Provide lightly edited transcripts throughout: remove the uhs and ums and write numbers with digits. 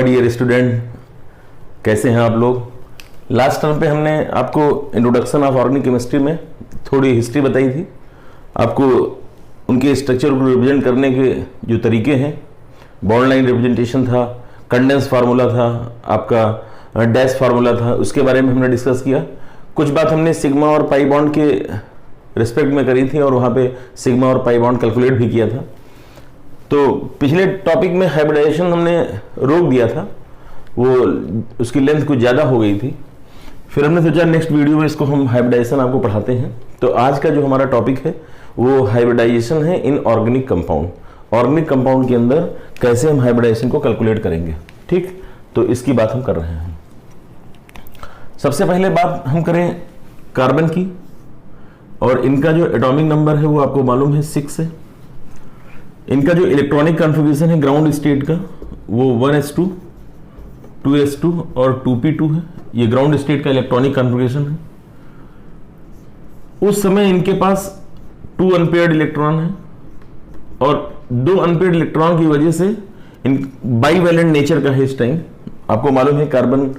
Dear student, कैसे हैं आप लोग। लास्ट टर्म पे हमने आपको इंट्रोडक्शन ऑफ ऑर्गेनिक केमिस्ट्री में थोड़ी हिस्ट्री बताई थी, आपको उनके स्ट्रक्चर को रिप्रेजेंट करने के जो तरीके हैं, बॉन्ड लाइन रिप्रेजेंटेशन था, कंडेंस फार्मूला था, आपका डैश फार्मूला था, उसके बारे में हमने डिस्कस किया। कुछ बात हमने सिग्मा और पाई बॉन्ड के रिस्पेक्ट में करी थी और वहाँ पे सिग्मा और पाई बॉन्ड कैलकुलेट भी किया था। तो पिछले टॉपिक में हाइब्रिडाइजेशन हमने रोक दिया था, वो उसकी लेंथ कुछ ज़्यादा हो गई थी। फिर हमने सोचा नेक्स्ट वीडियो में इसको हम हाइब्रिडाइजेशन आपको पढ़ाते हैं। तो आज का जो हमारा टॉपिक है वो हाइब्रिडाइजेशन है in organic compound. Organic compound के अंदर कैसे हम हाइब्रिडाइजेशन को कैलकुलेट करेंगे, ठीक। तो इसकी बात हम कर रहे हैं। सबसे पहले बात हम करें कार्बन की, और इनका जो एटॉमिक नंबर है वो आपको मालूम है 6 है। इनका जो इलेक्ट्रॉनिक कॉन्फ़िगरेशन है ग्राउंड स्टेट का वो 1s2, 2s2 और 2p2 है। ये ग्राउंड स्टेट का इलेक्ट्रॉनिक कॉन्फ़िगरेशन है। उस समय इनके पास 2 अनपेयर्ड इलेक्ट्रॉन है और 2 अनपेयर्ड इलेक्ट्रॉन की वजह से इन बाईवैलेंट नेचर का है। इस टाइम आपको मालूम है कार्बन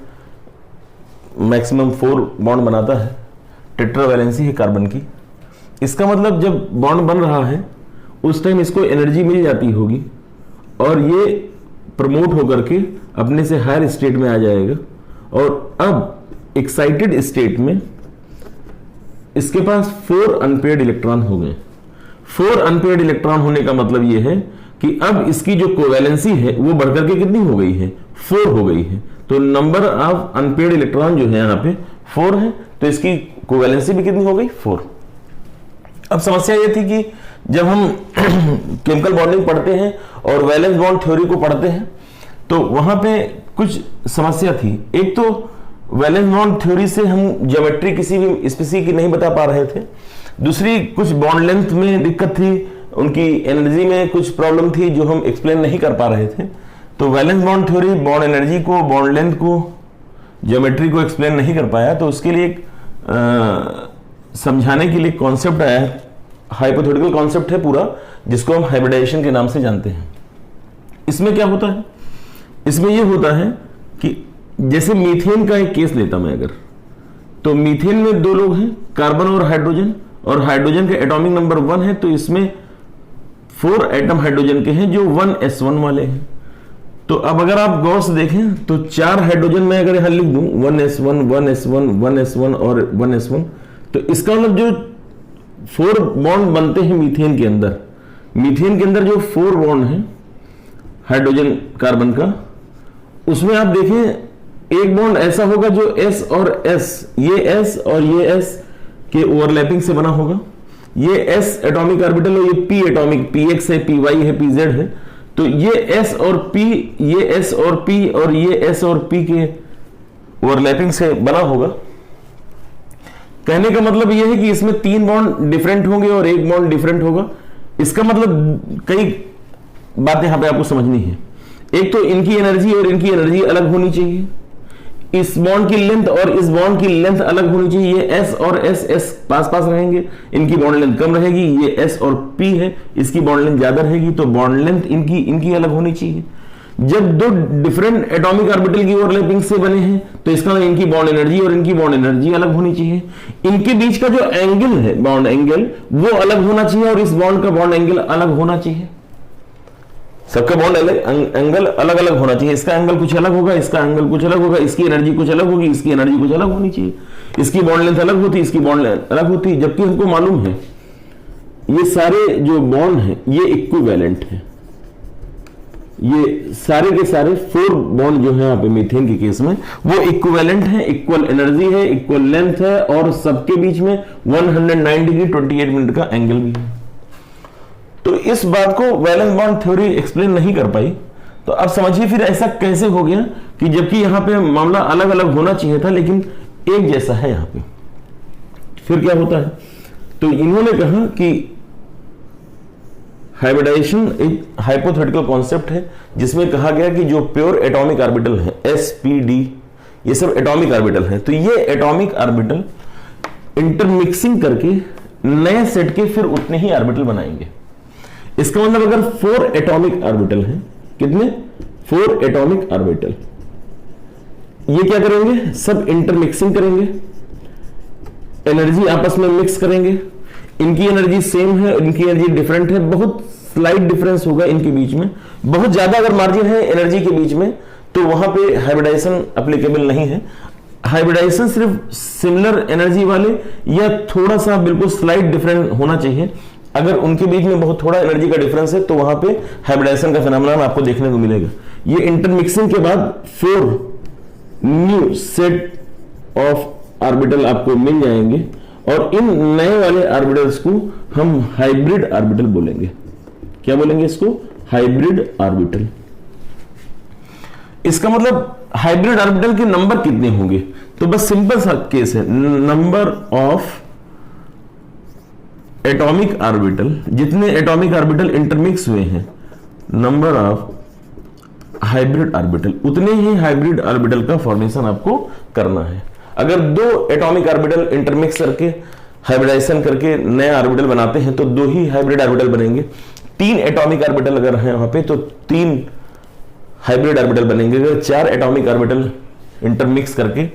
मैक्सिमम 4 बॉन्ड बनाता है, टेट्रावैलेंसी है कार्बन की। इसका मतलब जब बॉन्ड बन रहा है उस टाइम इसको एनर्जी मिल जाती होगी और ये प्रमोट होकर के अपने से हायर स्टेट में आ जाएगा। और अब एक्साइटेड स्टेट में इसके पास 4 अनपेयर्ड इलेक्ट्रॉन हो गए। 4 अनपेयर्ड इलेक्ट्रॉन होने का मतलब ये है कि अब इसकी जो कोवैलेंसी है वो बढ़कर के कितनी हो गई है, 4 हो गई है। तो नंबर ऑफ अनपेयर्ड इलेक्ट्रॉन जो है यहाँ पे 4 है, तो इसकी कोवैलेंसी भी कितनी हो गई, 4। अब समस्या ये थी कि जब हम केमिकल बॉन्डिंग पढ़ते हैं और वैलेंस बॉन्ड थ्योरी को पढ़ते हैं तो वहां पे कुछ समस्या थी। एक तो वैलेंस बॉन्ड थ्योरी से हम ज्योमेट्री किसी भी स्पीसीज की नहीं बता पा रहे थे। दूसरी कुछ बॉन्ड लेंथ में दिक्कत थी, उनकी एनर्जी में कुछ प्रॉब्लम थी जो हम एक्सप्लेन नहीं कर पा रहे थे। तो valence bond theory bond energy को, बॉन्ड लेंथ को, ज्योमेट्री को एक्सप्लेन नहीं कर पाया। तो उसके लिए समझाने के लिए कॉन्सेप्ट आया है, हाइपोथेटिकल कॉन्सेप्ट है पूरा, जिसको हम हाइब्रिडाइजेशन के नाम से जानते हैं। इसमें क्या होता है, इसमें यह होता है कि जैसे मीथेन का एक केस लेता मैं अगर, तो मीथेन में 2 लोग हैं, कार्बन और हाइड्रोजन का एटॉमिक नंबर 1 है। तो इसमें 4 एटम हाइड्रोजन के हैं जो 1s1 वाले हैं। तो अब अगर आप गौर से देखें तो 4 हाइड्रोजन में अगर यहां लिख दूं 1s1 1s1 1s1 और 1s1, तो इसका मतलब जो 4 बॉन्ड बनते हैं मीथेन के अंदर जो 4 बॉन्ड है हाइड्रोजन कार्बन का, उसमें आप देखें एक बॉन्ड ऐसा होगा जो S और S, ये S और ये S के ओवरलैपिंग से बना होगा। ये S एटॉमिक ऑर्बिटल और ये P एटॉमिक, PX है, PY है, PZ है। तो ये S और P, ये S और P और ये S और P के ओवरलैपिंग से बना होगा। कहने का मतलब यह है कि इसमें 3 बॉन्ड डिफरेंट होंगे और 1 बॉन्ड डिफरेंट होगा। इसका मतलब कई बातें यहां पे आपको समझनी है। एक तो इनकी एनर्जी और इनकी एनर्जी अलग होनी चाहिए, इस बॉन्ड की लेंथ और इस बॉन्ड की लेंथ अलग होनी चाहिए। ये S और S पास पास रहेंगे, इनकी बॉन्ड लेंथ कम रहेगी। ये S और P है, इसकी बॉन्ड लेंथ ज्यादा रहेगी, तो बॉन्ड लेंथ इनकी अलग होनी चाहिए। जब 2 डिफरेंट एटॉमिक ऑर्बिटल की ओवरलैपिंग से बने हैं तो इसका मतलब इनकी बॉन्ड एनर्जी और इनकी बॉन्ड एनर्जी अलग होनी चाहिए। इनके बीच का जो एंगल है, बॉन्ड एंगल, वो अलग होना चाहिए और इस बॉन्ड का बॉन्ड एंगल अलग होना चाहिए। सबका बॉन्ड एंगल अलग अलग होना चाहिए। इसका एंगल कुछ अलग होगा, इसका एंगल कुछ अलग होगा, इसकी एनर्जी कुछ अलग होगी, इसकी एनर्जी कुछ अलग होनी चाहिए। इसकी बॉन्ड लेंथ अलग होती, इसकी बॉन्ड लेंथ अलग होती। जबकि हमको मालूम है ये सारे जो बॉन्ड हैं ये इक्विवेलेंट हैं। ये सारे के सारे 4 बॉन्ड जो है यहाँ पे मीथेन के केस में वो इक्विवेलेंट है, इक्वल एनर्जी है, इक्वल लेंथ है और सबके बीच में 109 डिग्री 28 मिनट का एंगल भी है। तो इस बात को वैलेंस बॉन्ड थ्योरी एक्सप्लेन नहीं कर पाई। तो अब समझिए फिर ऐसा कैसे हो गया कि जबकि यहां पे मामला अलग अलग होना चाहिए था लेकिन एक जैसा है यहां पे। फिर क्या होता है, तो इन्होंने कहा कि हाइब्रिडाइजेशन एक हाइपोथेटिकल कॉन्सेप्ट है जिसमें कहा गया कि जो प्योर एटॉमिक ऑर्बिटल है S, P, D, ये सब एटॉमिक ऑर्बिटल है। तो ये एटॉमिक ऑर्बिटल इंटरमिक्सिंग करके नए सेट के फिर उतने ही ऑर्बिटल बनाएंगे। इसका मतलब अगर 4 एटॉमिक ऑर्बिटल हैं, कितने 4 एटॉमिक ऑर्बिटल। ये क्या करेंगे, सब इंटरमिक्सिंग करेंगे, एनर्जी आपस में मिक्स करेंगे। इनकी एनर्जी सेम है, इनकी एनर्जी डिफरेंट है, बहुत स्लाइट डिफरेंस होगा इनके बीच में। बहुत ज्यादा अगर मार्जिन है एनर्जी के बीच में तो वहां पे हाइब्रिडाइजेशन एप्लीकेबल नहीं है। हाइब्रिडाइजेशन सिर्फ सिमिलर एनर्जी वाले या थोड़ा सा बिल्कुल स्लाइट डिफरेंट होना चाहिए। अगर उनके बीच में बहुत थोड़ा एनर्जी का डिफरेंस है तो वहां पे हाइब्रिडाइजेशन का फिनोमेनन आपको देखने को मिलेगा। ये इंटरमिक्सिंग के बाद 4 न्यू सेट ऑफ ऑर्बिटल आपको मिल जाएंगे और इन नए वाले ऑर्बिटल्स को हम हाइब्रिड ऑर्बिटल बोलेंगे। क्या बोलेंगे इसको, हाइब्रिड ऑर्बिटल। इसका मतलब हाइब्रिड ऑर्बिटल के नंबर कितने होंगे, तो बस सिंपल सा केस है, नंबर ऑफ एटॉमिक ऑर्बिटल, जितने एटॉमिक ऑर्बिटल इंटरमिक्स हुए हैं, नंबर ऑफ हाइब्रिड ऑर्बिटल, उतने ही हाइब्रिड ऑर्बिटल का फॉर्मेशन आपको करना है। अगर 2 एटॉमिक ऑर्बिटल इंटरमिक्स करके हाइब्रिडाइजेशन करके नया ऑर्बिटल बनाते हैं तो 2 ही हाइब्रिड ऑर्बिटल बनेंगे। 3 एटॉमिक ऑर्बिटल अगर हैं वहां पे तो 3 हाइब्रिड ऑर्बिटल बनेंगे। अगर 4 एटॉमिक ऑर्बिटल इंटरमिक्स करके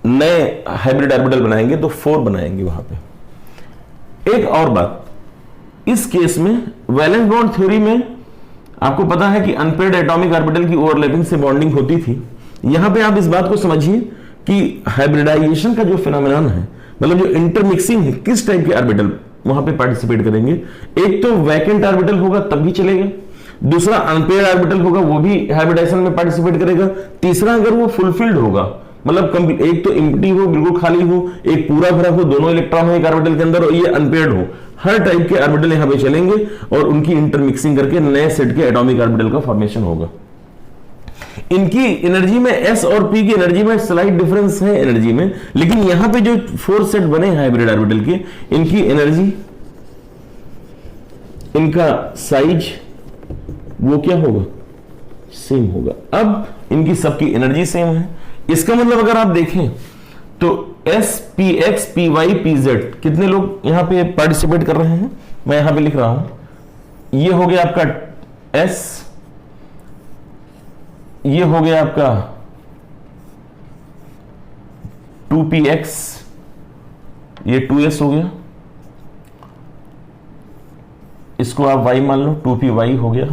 नए हाइब्रिड ऑर्बिटल बनाएंगे तो 4 बनाएंगे वहां पे। एक और बात, इस केस में वैलेंस बॉन्ड थ्योरी में आपको पता है कि अनपेयर्ड एटॉमिक ऑर्बिटल की ओवरलैपिंग से बॉन्डिंग होती थी। यहां पे आप इस बात को समझिए कि हाइब्रिडाइजेशन का जो फिनोमेनन है, मतलब जो इंटरमिक्सिंग है, किस टाइप के ऑर्बिटल वहां पे पार्टिसिपेट करेंगे। एक तो वैकेंट ऑर्बिटल होगा तब भी चलेगा, दूसरा अनपेयर्ड ऑर्बिटल होगा वो भी हाइब्रिडाइजेशन में पार्टिसिपेट करेगा, तीसरा अगर वो फुलफिल्ड होगा, मतलब एक तो एम्प्टी हो, बिल्कुल खाली हो, एक पूरा भरा हो, दोनों इलेक्ट्रॉन हो एक ऑर्बिटल के अंदर और ये अनपेयर्ड हो, हर टाइप के ऑर्बिटल यहां पे चलेंगे और उनकी इंटरमिक्सिंग करके नए सेट के एटॉमिक ऑर्बिटल का फॉर्मेशन होगा। इनकी एनर्जी में एस और पी की एनर्जी में स्लाइट डिफरेंस है एनर्जी में, लेकिन यहां पे जो 4 सेट बने हैं हाइब्रिड ऑर्बिटल के, इनकी एनर्जी, इनका साइज वो क्या होगा, सेम होगा। अब इनकी सबकी एनर्जी सेम है, इसका मतलब अगर आप देखें तो S, P X, P Y, P Z कितने लोग यहां पे पार्टिसिपेट कर रहे हैं, मैं यहां पे लिख रहा हूं। ये हो गया आपका एस, ये हो गया आपका 2px, ये 2s हो गया, इसको आप y मान लो, 2py हो गया,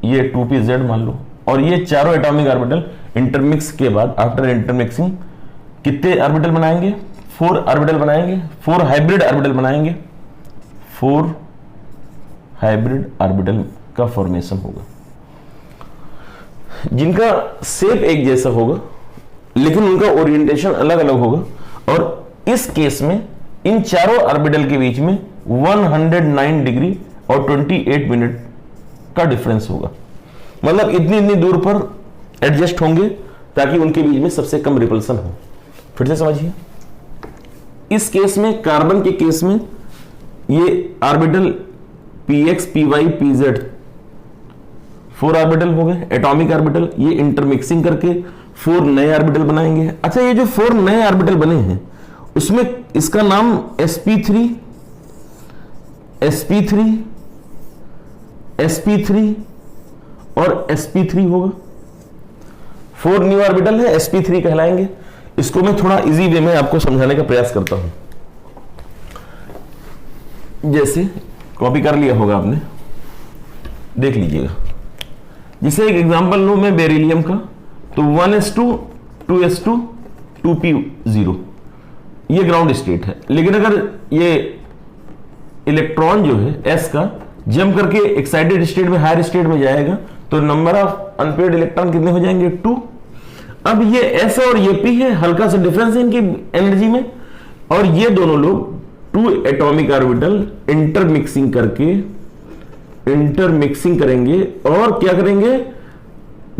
ये 2pz मान लो, और ये चारों एटॉमिक ऑर्बिटल इंटरमिक्स के बाद आफ्टर इंटरमिक्सिंग कितने ऑर्बिटल बनाएंगे, 4 ऑर्बिटल बनाएंगे, 4 हाइब्रिड ऑर्बिटल बनाएंगे, 4 हाइब्रिड ऑर्बिटल का फॉर्मेशन होगा, जिनका शेप एक जैसा होगा लेकिन उनका ओरिएंटेशन अलग अलग होगा। और इस केस में इन चारों ऑर्बिटल के बीच में 109 डिग्री और 28 मिनट का डिफरेंस होगा, मतलब इतनी इतनी दूर पर एडजस्ट होंगे ताकि उनके बीच में सबसे कम रिपल्सन हो। फिर से समझिए, इस केस में कार्बन के केस में ये orbital px, py, pz 4 orbital हो गए एटॉमिक ऑर्बिटल, ये इंटरमिक्सिंग करके 4 नए ऑर्बिटल बनाएंगे। अच्छा, ये जो 4 नए ऑर्बिटल बने हैं उसमें इसका नाम sp3, sp3, sp3 और sp3 होगा। 4 न्यू ऑर्बिटल है, sp3 कहलाएंगे। इसको मैं थोड़ा इजी वे में आपको समझाने का प्रयास करता हूं। जैसे कॉपी कर लिया होगा आपने, देख लीजिएगा। जिसे एक एग्जांपल लूं मैं बेरिलियम का, तो 1s2 2s2 2p0 ये ग्राउंड स्टेट है। लेकिन अगर ये इलेक्ट्रॉन जो है s का जंप करके एक्साइटेड स्टेट में, हायर स्टेट में जाएगा तो नंबर ऑफ अनपेयर्ड इलेक्ट्रॉन कितने हो जाएंगे, 2। अब ये s और ये p है, हल्का सा डिफरेंस है इनकी एनर्जी में, और ये दोनों लोग 2 एटॉमिक ऑर्बिटल इंटरमिक्सिंग करेंगे और क्या करेंगे,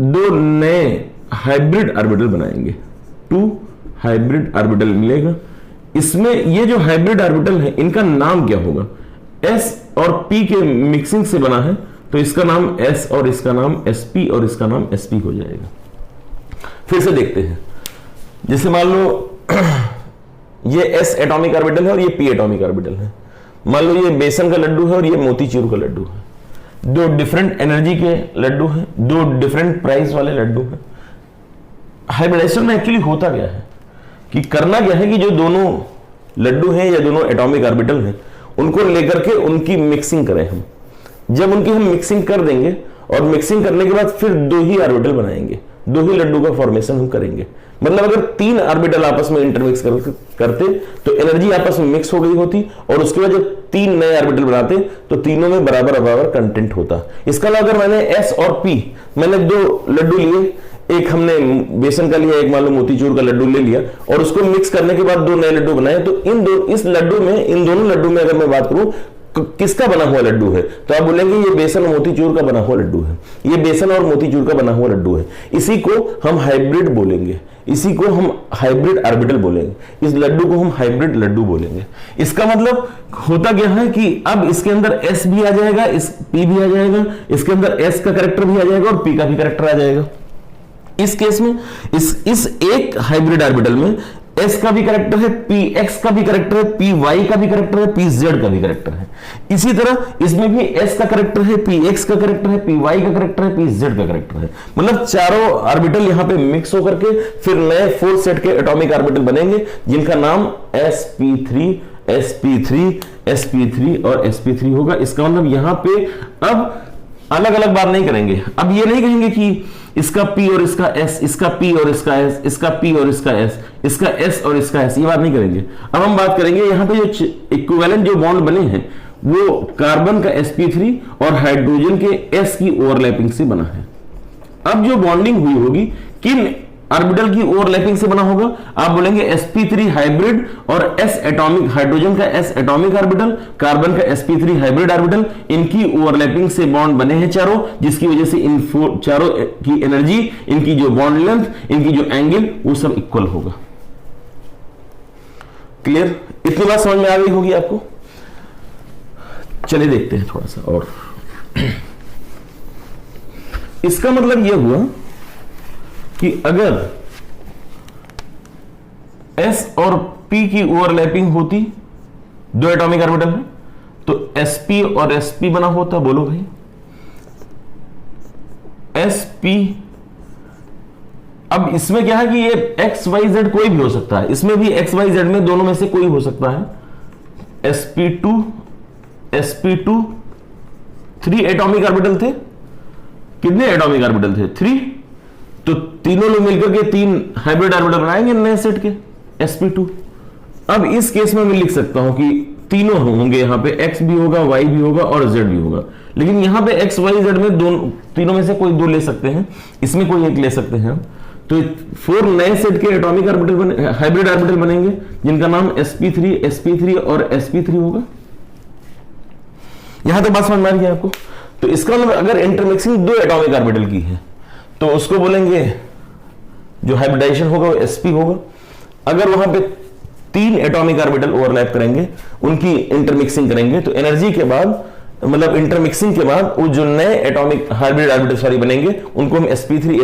2 नए हाइब्रिड ऑर्बिटल बनाएंगे, 2 हाइब्रिड ऑर्बिटल मिलेगा। इसमें ये जो हाइब्रिड ऑर्बिटल है इनका नाम क्या होगा, s और p के मिक्सिंग से बना है तो इसका नाम s और इसका नाम sp और इसका नाम sp हो जाएगा। फिर से देखते हैं, जैसे मान लो ये s एटॉमिक ऑर्बिटल है और ये p एटॉमिक ऑर्बिटल है, मान लो ये बेसन का लड्डू है और ये मोतीचूर का लड्डू है, दो डिफरेंट एनर्जी के लड्डू हैं, दो डिफरेंट प्राइस वाले लड्डू हैं। हाइब्रिडाइजेशन में एक्चुअली होता क्या है कि करना क्या है कि जो दोनों लड्डू हैं या दोनों एटॉमिक ऑर्बिटल हैं उनको लेकर के उनकी मिक्सिंग करें हम। जब उनकी हम मिक्सिंग कर देंगे और मिक्सिंग करने के बाद फिर दो ही ऑर्बिटल बनाएंगे, दो ही लड्डू का फॉर्मेशन हम करेंगे। मतलब अगर तीन ऑर्बिटल आपस में इंटरमिक्स करते तो एनर्जी आपस में मिक्स हो गई होती और उसके बाद जब तीन नए ऑर्बिटल बनाते तो तीनों में बराबर बराबर कंटेंट होता। इसका अलावा अगर मैंने एस और पी, मैंने दो लड्डू लिए, एक हमने बेसन का लिया, एक मान लो मोतीचूर का लड्डू ले लिया और उसको मिक्स करने के बाद दो नए लड्डू बनाए, तो इस लड्डू में, इन दोनों लड्डू में अगर मैं बात करूं किसका बना हुआ लड्डू है, तो आप बोलेंगे ये बेसन और मोतीचूर का बना हुआ लड्डू है, ये बेसन और मोतीचूर का बना हुआ लड्डू है। इसी को हम हाइब्रिड बोलेंगे, इसी को हम हाइब्रिड ऑर्बिटल बोलेंगे, इस लड्डू को हम हाइब्रिड लड्डू बोलेंगे। इसका मतलब होता क्या है कि अब इसके अंदर एस भी आ जाएगा, इस पी भी आ जाएगा, इसके अंदर एस का कैरेक्टर भी आ जाएगा और पी का भी कैरेक्टर आ जाएगा। इस केस में इस एक हाइब्रिड ऑर्बिटल में एस का भी कैरेक्टर है, पी एक्स का भी कैरेक्टर है, पी वाई का भी कैरेक्टर है, पी जेड का भी कैरेक्टर है। इसी तरह इसमें भी एस का कैरेक्टर है, पी एक्स का कैरेक्टर है, पी वाई का कैरेक्टर है, पी जेड का कैरेक्टर है। मतलब चारों ऑर्बिटल यहां पे मिक्स होकर के फिर नए 4 सेट के एटॉमिक ऑर्बिटल बनेंगे जिनका नाम sp3 sp3 sp3 और sp3 होगा। इसका मतलब यहां पे अब अलग अलग बात नहीं करेंगे। अब ये नहीं कहेंगे कि इसका P और इसका S, इसका P और इसका S, इसका P और इसका S, इसका S और इसका S, ये बात नहीं करेंगे। अब हम बात करेंगे यहाँ पे जो इक्विवेलेंट जो बॉन्ड बने हैं वो कार्बन का sp3 और हाइड्रोजन के S की ओवरलैपिंग से बना है। अब जो बॉन्डिंग हुई होगी किन ऑर्बिटल की ओवरलैपिंग से बना होगा, आप बोलेंगे sp3 हाइब्रिड और S एटॉमिक, हाइड्रोजन का S एटॉमिक ऑर्बिटल, कार्बन का sp3 हाइब्रिड ऑर्बिटल, इनकी ओवरलैपिंग से बॉन्ड बने हैं चारों, जिसकी वजह से इन चारों की एनर्जी, इनकी जो बॉन्ड लेंथ, इनकी जो एंगल, वो सब इक्वल होगा। क्लियर? इतनी बात समझ में आ गई होगी आपको। चलिए देखते हैं थोड़ा सा और। इसका मतलब यह हुआ कि अगर S और P की ओवरलैपिंग होती दो एटॉमिक ऑर्बिटल में तो sp और sp बना होता। बोलो भाई, sp। अब इसमें क्या है कि ये x y z कोई भी हो सकता है, इसमें भी x y z में दोनों में से कोई हो सकता है। sp2 sp2 3 एटॉमिक ऑर्बिटल थे। कितने एटॉमिक ऑर्बिटल थे? 3। तो तीनों लोग मिलकर के 3 हाइब्रिड ऑर्बिटल बनाएंगे नए सेट के sp2। अब इस केस में मैं लिख सकता हूं कि तीनों होंगे, यहां पे x भी होगा, y भी होगा और z भी होगा। लेकिन यहां पे x y z में दोनों, तीनों में से कोई दो ले सकते हैं, इसमें कोई एक ले सकते हैं हम। तो 4 नए सेट के एटॉमिक ऑर्बिटल हाइब्रिड ऑर्बिटल बनेंगे जिनका नाम sp3 sp3 और sp3 होगा। यहां तक बात समझ में आ रही है आपको? तो इसका मतलब अगर इंटरमिक्सिंग दो एटॉमिक ऑर्बिटल की है तो उसको बोलेंगे, जो हाइब्रिडाइजेशन होगा वो sp होगा। अगर वहां पे 3 एटॉमिक ऑर्बिटल ओवरलैप करेंगे, उनकी इंटरमिक्सिंग करेंगे, तो एनर्जी के बाद, मतलब इंटरमिक्सिंग के बाद वो जो नए एटॉमिक हाइब्रिड ऑर्बिटल सारी बनेंगे उनको हम sp3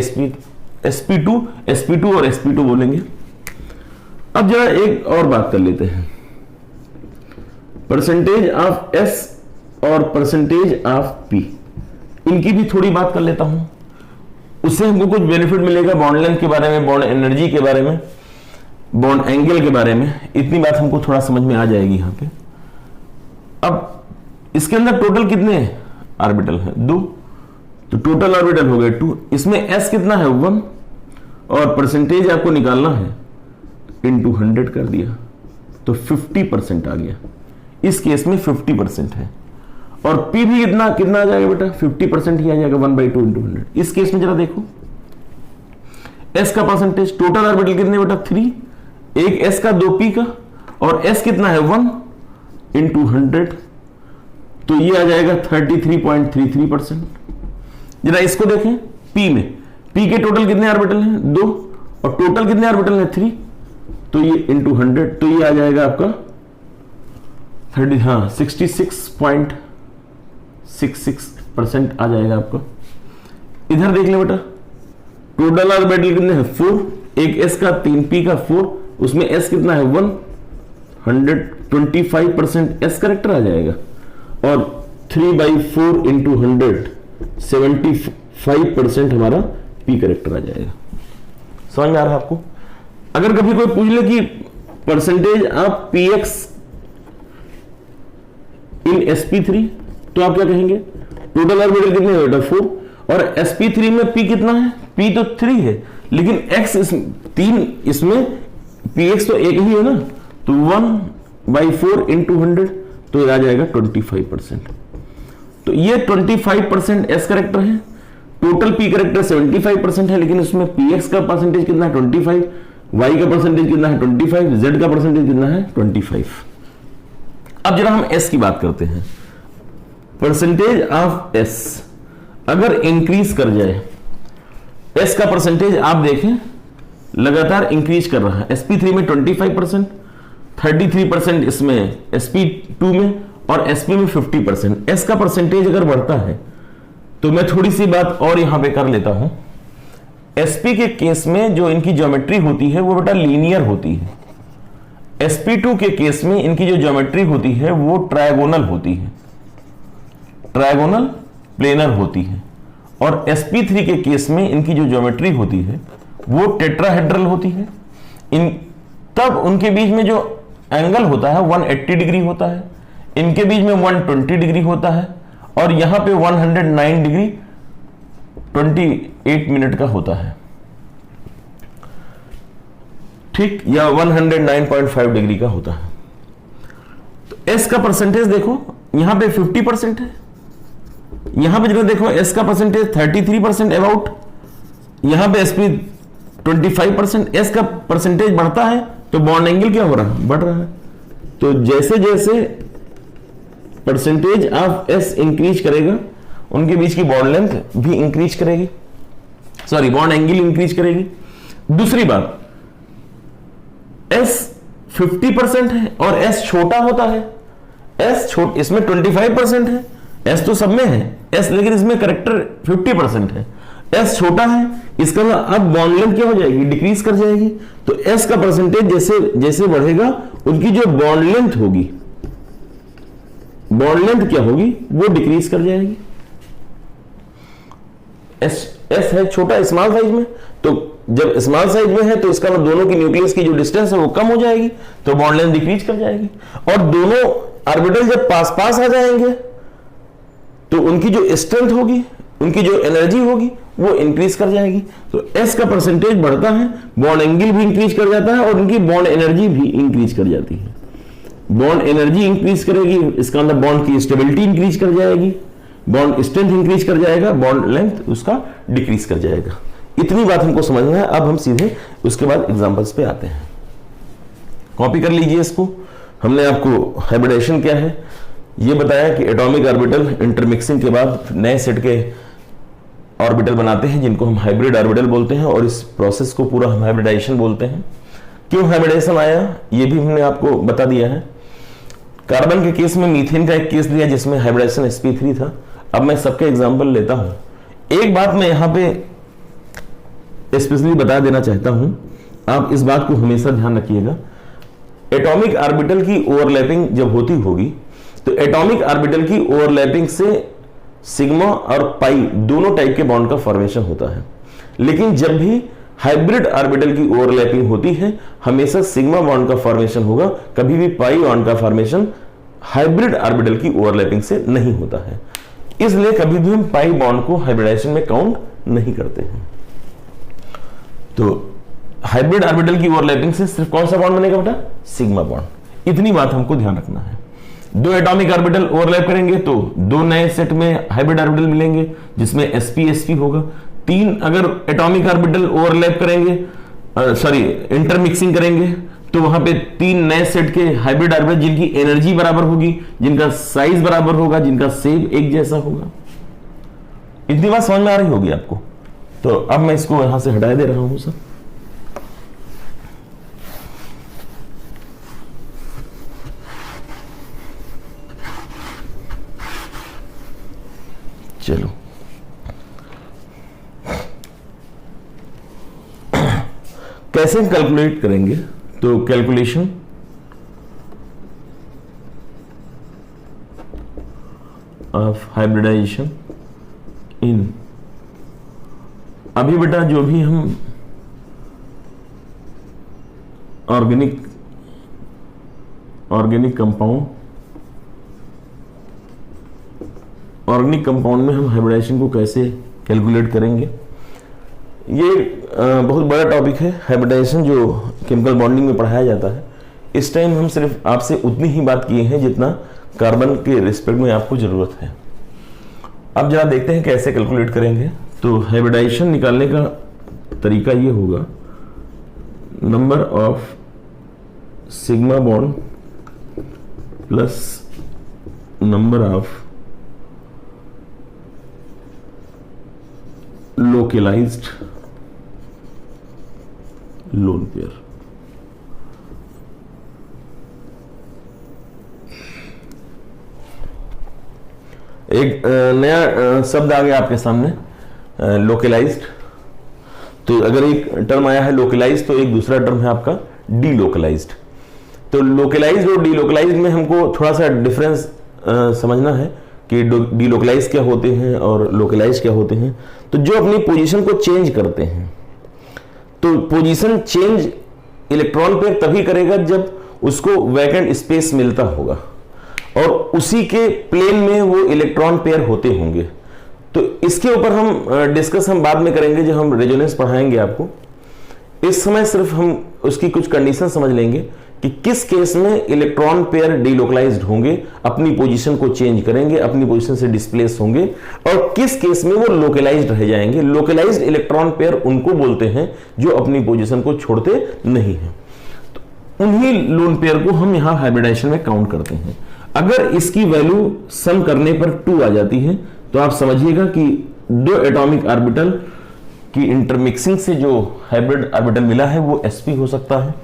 sp2 और sp2 बोलेंगे। अब जरा एक और बात कर लेते हैं, परसेंटेज ऑफ s और परसेंटेज ऑफ p, इनकी भी थोड़ी बात कर लेता हूं। उससे हमको कुछ बेनिफिट मिलेगा बॉन्ड लेंथ के बारे में, बॉन्ड एनर्जी के बारे में, बॉन्ड एंगल के बारे में। इतनी बात हमको थोड़ा समझ में आ जाएगी यहां पे। अब इसके अंदर टोटल कितने ऑर्बिटल हैं? 2। तो टोटल ऑर्बिटल हो गए 2। इसमें s कितना है? 1। और परसेंटेज आपको निकालना है, इनटू 100 कर दिया तो 50% आ गया। इस केस में 50% है। और P भी कितना आ जाएगा बेटा? 50% ही आ जाएगा, 1/2 इंटू 100। इस केस में जरा देखो S का परसेंटेज, टोटल ऑर्बिटल कितने बेटा? 3। एक S का, 2 P का, और S कितना है? 1 इंटू 100, तो ये आ जाएगा 33.33%। जरा इसको देखें P में, P के टोटल कितने ऑर्बिटल हैं? 2, और टोटल कितने ऑर्बिटल हैं? 3। तो ये इंटू 100, तो ये आ जाएगा आपका 66.66% आ जाएगा आपका। इधर देख ले बेटा, टोटल ऑर्बिटल कितने हैं? 4। एक S का, 3 P का, 4, उसमें S कितना है? 1, 100 25% एस करेक्टर आ जाएगा और 3/4 इंटू 100 75% हमारा पी करेक्टर आ जाएगा। समझ में आ रहा है आपको? अगर कभी कोई पूछ ले कि percentage of px in sp3 तो आप क्या कहेंगे? टोटल ऑर्बिटल कितने है बेटा? 4। और sp3 में p कितना है? p तो 3 है, लेकिन x 3 इसमें px तो एक ही है ना, तो 1/4 इंटू 100 तो आ जाएगा 25%। तो ये 25% s करेक्टर है, टोटल p करेक्टर 75% है, लेकिन उसमें px का परसेंटेज कितना है? 25, y का परसेंटेज कितना है? 25, z का परसेंटेज कितना है? 25। अब जरा हम s की बात करते हैं। परसेंटेज ऑफ s अगर इंक्रीज कर जाए, s का परसेंटेज आप देखें लगातार इंक्रीज कर रहा है। sp3 में 25%, 33% इसमें sp2 में और sp में 50%। s का परसेंटेज अगर बढ़ता है तो मैं थोड़ी सी बात और यहां पे कर लेता हूं। sp के केस में जो इनकी ज्योमेट्री होती है वो बेटा लीनियर होती है। sp2 के केस में इनकी जो ज्योमेट्री होती है वो ट्रायगोनल होती है, ट्रायगोनल प्लेनर होती है। और sp3 के केस में इनकी जो ज्योमेट्री होती है वो टेट्राहेड्रल होती है। तब उनके बीच में जो एंगल होता है 180 डिग्री होता है, इनके बीच में 120 डिग्री होता है, और यहां पे 109 डिग्री 28 मिनट का होता है, ठीक, या 109.5 डिग्री का होता है। तो s का परसेंटेज देखो यहां पे 50% है, यहां पे जरा देखो s का परसेंटेज 33% अबाउट, यहां पे sp 25%। s का परसेंटेज बढ़ता है तो बॉन्ड एंगल क्या हो रहा है? बढ़ रहा है। तो जैसे जैसे परसेंटेज ऑफ s इंक्रीज करेगा उनके बीच की बॉन्ड लेंथ भी इंक्रीज करेगी, सॉरी बॉन्ड एंगल इंक्रीज करेगी। दूसरी बात, s 50% है और s छोटा होता है, इसमें 25% है, s तो सब में है s, लेकिन इसमें करेक्टर 50% है, s छोटा है, इसका मतलब अब बॉन्ड लेंथ क्या हो जाएगी? डिक्रीज कर जाएगी। तो s का परसेंटेज जैसे जैसे बढ़ेगा उनकी जो बॉन्ड लेंथ होगी, बॉन्ड लेंथ क्या होगी? वो डिक्रीज कर जाएगी। s है छोटा स्मॉल साइज में, तो जब स्मॉल साइज में है तो इसका मतलब दोनों की न्यूक्लियस की जो डिस्टेंस है वो कम हो जाएगी, तो बॉन्ड लेंथ डिक्रीज कर जाएगी। और दोनों ऑर्बिटल जब पास पास आ जाएंगे तो उनकी जो स्ट्रेंथ होगी, उनकी जो एनर्जी होगी वो इंक्रीज कर जाएगी। तो s का परसेंटेज बढ़ता है, बॉन्ड एंगल भी इंक्रीज कर जाता है और उनकी बॉन्ड एनर्जी भी इंक्रीज कर जाती है। बॉन्ड एनर्जी इंक्रीज करेगी, इसका मतलब बॉन्ड की स्टेबिलिटी इंक्रीज कर जाएगी, बॉन्ड स्ट्रेंथ इंक्रीज कर जाएगा, बॉन्ड लेंथ उसका डिक्रीज कर जाएगा। इतनी बात हमको समझना है। अब हम सीधे उसके बाद एग्जांपल्स पे आते हैं। कॉपी कर लीजिए इसको। हमने आपको हाइब्रिडेशन क्या है ये बताया कि एटॉमिक ऑर्बिटल इंटरमिक्सिंग के बाद नए सेट के ऑर्बिटल बनाते हैं जिनको हम हाइब्रिड ऑर्बिटल बोलते हैं, और इस प्रोसेस को पूरा हम हाइब्रिडाइजेशन बोलते हैं। क्यों हाइब्रिडाइजेशन आया ये भी हमने आपको बता दिया है। कार्बन के केस में मीथेन का एक केस दिया जिसमें हाइब्रिडाइजेशन sp3 था। अब मैं सबके एग्जांपल लेता हूं। एक बात मैं यहां पे स्पेशली बता देना चाहता हूं, आप इस बात को हमेशा ध्यान रखिएगा। एटॉमिक ऑर्बिटल की ओवरलैपिंग जब होती होगी तो एटॉमिक ऑर्बिटल की ओवरलैपिंग से सिग्मा और पाई दोनों टाइप के बॉन्ड का फॉर्मेशन होता है। लेकिन जब भी हाइब्रिड ऑर्बिटल की ओवरलैपिंग होती है हमेशा सिग्मा बॉन्ड का फॉर्मेशन होगा, कभी भी पाई बॉन्ड का फॉर्मेशन हाइब्रिड ऑर्बिटल की ओवरलैपिंग से नहीं होता है। इसलिए कभी भी हम पाई बॉन्ड को हाइब्रिडाइजेशन में काउंट नहीं करते हैं। तो हाइब्रिड ऑर्बिटल की ओवरलैपिंग से सिर्फ कौन सा बॉन्ड बनेगा बेटा? Sigma bond. इतनी बात हमको ध्यान रखना है। दो एटॉमिक ऑर्बिटल ओवरलैप करेंगे तो दो नए सेट में हाइब्रिड ऑर्बिटल मिलेंगे जिसमें sp होगा। तीन अगर एटॉमिक ऑर्बिटल ओवरलैप करेंगे, सॉरी इंटरमिक्सिंग करेंगे, तो वहां पे तीन नए सेट के हाइब्रिड ऑर्बिटल जिनकी एनर्जी बराबर होगी, जिनका साइज बराबर होगा, जिनका शेप एक जैसा होगा। इतनी बात समझ में आ रही होगी आपको। तो अब मैं इसको यहां से हटा दे रहा हूं सब। चलो कैसे कैलकुलेट करेंगे? तो कैलकुलेशन ऑफ हाइब्रिडाइजेशन इन, अभी बेटा जो भी हम ऑर्गेनिक कंपाउंड में हम हाइब्रिडाइजेशन को कैसे कैलकुलेट करेंगे, ये बहुत बड़ा टॉपिक है। हाइब्रिडाइजेशन जो केमिकल बॉन्डिंग में पढ़ाया जाता है, इस टाइम हम सिर्फ आपसे उतनी ही बात किए हैं जितना कार्बन के रिस्पेक्ट में आपको जरूरत है। अब जरा देखते हैं कैसे कैलकुलेट करेंगे। तो हाइब्रिडाइजेशन निकालने का तरीका ये होगा, number of sigma bond plus number of localised lone pair. एक नया शब्द आ गया आपके सामने, लोकलाइज्ड। तो अगर एक टर्म आया है लोकलाइज्ड, तो एक दूसरा टर्म है आपका डीलोकलाइज्ड। तो लोकलाइज्ड और डीलोकलाइज्ड में हमको थोड़ा सा डिफरेंस समझना है कि डीलोकलाइज क्या होते हैं और लोकलाइज क्या होते हैं। तो जो अपनी पोजीशन को चेंज करते हैं, तो पोजीशन चेंज इलेक्ट्रॉन पेयर तभी करेगा जब उसको वैकेंट स्पेस मिलता होगा और उसी के प्लेन में वो इलेक्ट्रॉन पेयर होते होंगे। तो इसके ऊपर हम डिस्कस हम बाद में करेंगे जब हम रेजोनेंस पढ़ाएंगे आपको। इस समय सिर्फ हम उसकी कुछ कंडीशन समझ लेंगे कि किस केस में इलेक्ट्रॉन पेयर डीलोकलाइज्ड होंगे, अपनी पोजीशन को चेंज करेंगे, अपनी पोजीशन से डिस्प्लेस होंगे, और किस केस में वो लोकलाइज्ड रह जाएंगे। लोकलाइज्ड इलेक्ट्रॉन पेयर उनको बोलते हैं जो अपनी पोजीशन को छोड़ते नहीं हैं। तो उन्हीं लोन पेयर को हम यहां हाइब्रिडाइजेशन में काउंट करते हैं। अगर इसकी वैल्यू सम करने पर 2 आ जाती है तो आप समझिएगा कि दो एटॉमिक ऑर्बिटल की इंटरमिक्सिंग से जो हाइब्रिड ऑर्बिटल मिला है वो sp हो सकता है।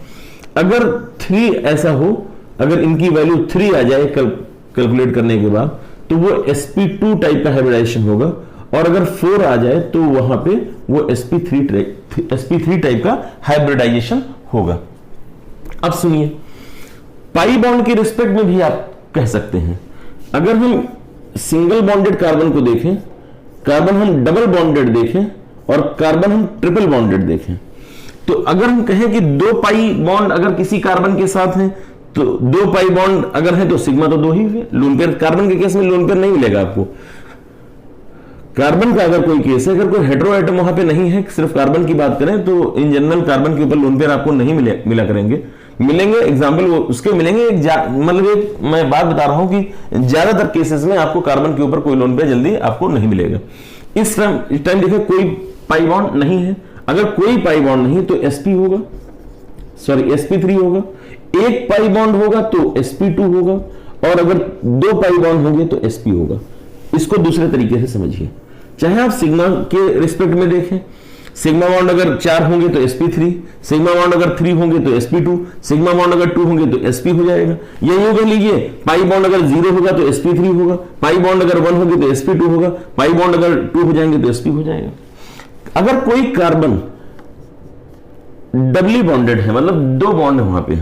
अगर 3 ऐसा हो, अगर इनकी वैल्यू 3 आ जाए कैलकुलेट करने के बाद, तो वो sp2 टाइप का हाइब्रिडाइजेशन होगा, और अगर 4 आ जाए तो वहां पे वो sp3 टाइप का हाइब्रिडाइजेशन होगा। अब सुनिए, पाई बॉन्ड के रिस्पेक्ट में भी आप कह सकते हैं। अगर हम सिंगल बॉन्डेड कार्बन को देखें, कार्बन हम डबल बॉन्डेड देखें, और कार्बन हम ट्रिपल बॉन्डेड देखें, तो अगर हम कहें कि 2 पाई बॉन्ड अगर किसी कार्बन के साथ हैं, तो 2 पाई बॉन्ड अगर है तो सिग्मा तो 2 ही है। लोन पेयर कार्बन के केस में लोन पेयर नहीं मिलेगा आपको। कार्बन का अगर कोई केस है, अगर कोई हेटेरो एटम वहां पे नहीं है, सिर्फ कार्बन की बात करें, तो इन जनरल कार्बन के ऊपर लोन पेयर आपको नहीं मिला करेंगे। मिलेंगे एग्जाम्पल वो उसके मिलेंगे, मतलब एक मैं बात बता रहा हूं कि ज्यादातर केसेस में आपको कार्बन के ऊपर कोई लोन पेयर जल्दी आपको नहीं मिलेगा। इस टाइम देखिए कोई पाई बॉन्ड नहीं है। अगर कोई पाई बॉन्ड नहीं तो sp होगा, सॉरी sp3 होगा। एक पाई बॉन्ड होगा तो sp2 होगा, और अगर 2 पाई बॉन्ड होंगे तो sp होगा। इसको दूसरे तरीके से समझिए, चाहे आप सिग्मा के रिस्पेक्ट में देखें, सिग्मा बॉन्ड अगर 4 होंगे तो sp3, सिग्मा बॉन्ड अगर 3 होंगे तो sp2, सिग्मा बॉन्ड अगर 2 होंगे तो sp हो जाएगा। या यूं कह लीजिए, पाई बॉन्ड अगर 0 होगा तो sp3 होगा, पाई बॉन्ड अगर 1 होगी तो sp2 होगा, पाई बॉन्ड अगर 2 हो जाएंगे तो sp हो जाएगा। अगर कोई कार्बन डबली बॉन्डेड है, मतलब 2 बॉन्ड है वहां पे,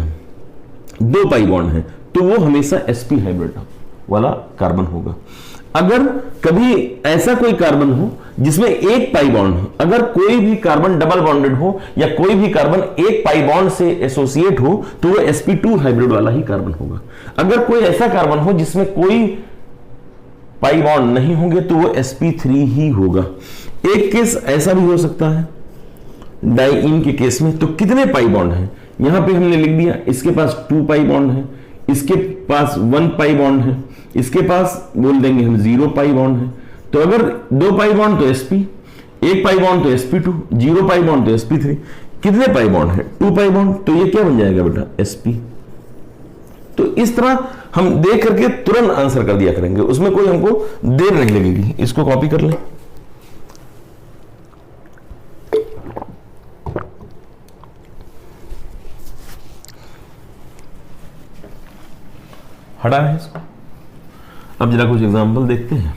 2 पाई बॉन्ड है, तो वो हमेशा sp हाइब्रिड वाला कार्बन होगा। अगर कभी ऐसा कोई कार्बन हो जिसमें 1 पाई बॉन्ड हो, अगर कोई भी कार्बन डबल बॉन्डेड हो या कोई भी कार्बन 1 पाई बॉन्ड से एसोसिएट हो, तो वो sp2 हाइब्रिड वाला ही कार्बन होगा। अगर कोई ऐसा कार्बन हो जिसमें कोई पाई बॉन्ड नहीं होंगे तो वो sp3 ही होगा। एक केस ऐसा भी हो सकता है डाइईन के केस में, तो कितने पाई बॉन्ड हैं यहां पे हमने लिख दिया, इसके पास 2 पाई बॉन्ड है, इसके पास 1 पाई बॉन्ड है, इसके पास बोल देंगे हम 0 पाई बॉन्ड है। तो अगर 2 पाई बॉन्ड तो sp, 1 पाई बॉन्ड तो sp2, 0 पाई बॉन्ड तो sp3। कितने पाई बॉन्ड है? 2 पाई बॉन्ड, तो ये क्या बन जाएगा बेटा? sp। तो इस तरह हम देख करके तुरंत आंसर कर दिया करेंगे, उसमें कोई हमको देर नहीं लगेगी। इसको कॉपी कर लें। हटा है इसको। अब जरा कुछ एग्जाम्पल देखते हैं।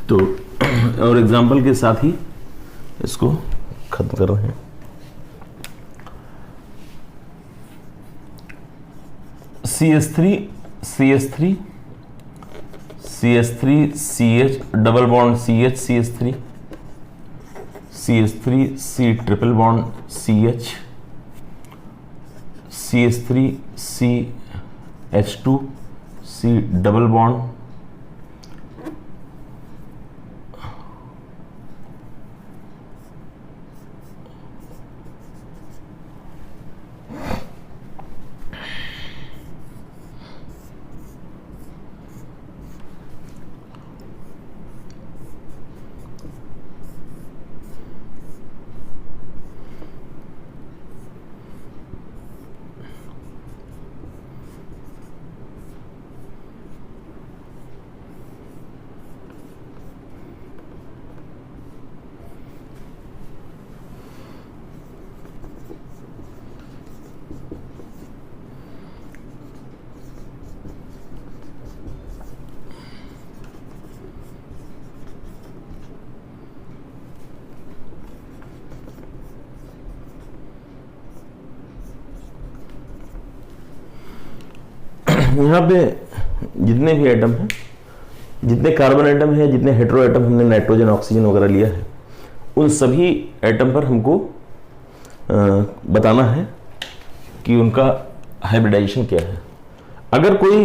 तो और एग्जाम्पल के साथ ही इसको खत्म कर रहे हैं। CH3 CH3 CH double bond CH CH3 CH3 C triple bond CH CH3 C H2 C double bond यहाँ पे जितने भी एटम हैं, जितने कार्बन एटम है, जितने हेटेरो एटम हमने नाइट्रोजन ऑक्सीजन वगैरह लिया है, उन सभी एटम पर हमको बताना है कि उनका हाइब्रिडाइजेशन क्या है। अगर कोई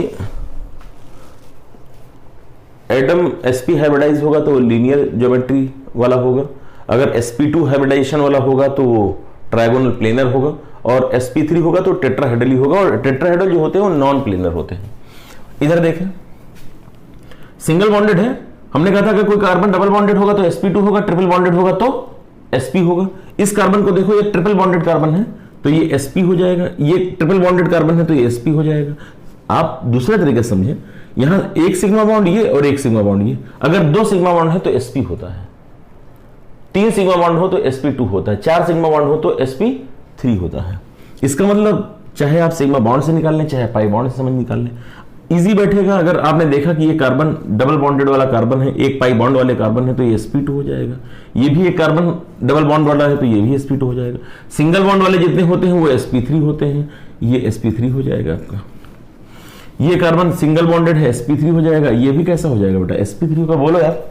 एटम sp हाइब्रिडाइज होगा तो वो लीनियर ज्योमेट्री वाला होगा, अगर sp2 हाइब्रिडाइजेशन वाला होगा तो वो ट्राइगोनल प्लेनर होगा, और sp3 होगा तो टेट्राहेड्रल होगा, और टेट्राहेड्रल जो होते हैं वो नॉन प्लेनर होते हैं। इधर देखें, सिंगल बॉन्डेड है, हमने कहा था कि कोई कार्बन डबल बॉन्डेड होगा तो sp2 होगा, ट्रिपल बॉन्डेड होगा तो sp होगा। इस कार्बन को देखो, ये ट्रिपल बॉन्डेड कार्बन है तो ये sp हो जाएगा, ये ट्रिपल बॉन्डेड कार्बन है तो ये sp हो जाएगा। आप दूसरे तरीके से समझें, यहां एक सिग्मा बॉन्ड ये और एक सिग्मा बॉन्ड ये, अगर दो सिग्मा बॉन्ड है तो sp होता है, तीन सिग्मा बॉन्ड हो तो sp2 होता है, चार सिग्मा बॉन्ड हो तो sp3 होता है। इसका मतलब चाहे आप सिग्मा बॉन्ड से निकाल लें, चाहे पाई बॉन्ड से समझ निकाल लें, इजी बैठेगा। अगर आपने देखा कि ये कार्बन डबल बॉन्डेड वाला कार्बन है, एक पाई बॉन्ड वाले कार्बन है तो ये sp2 हो जाएगा, ये भी एक कार्बन डबल बॉन्ड वाला है तो ये भी sp2 हो जाएगा। सिंगल बॉन्ड वाले जितने होते हैं वो sp3 होते हैं, ये sp3 हो जाएगा आपका। ये कार्बन सिंगल बॉन्डेड है, sp3 हो जाएगा, ये भी कैसा हो जाएगा बेटा, sp3 का। बोलो यार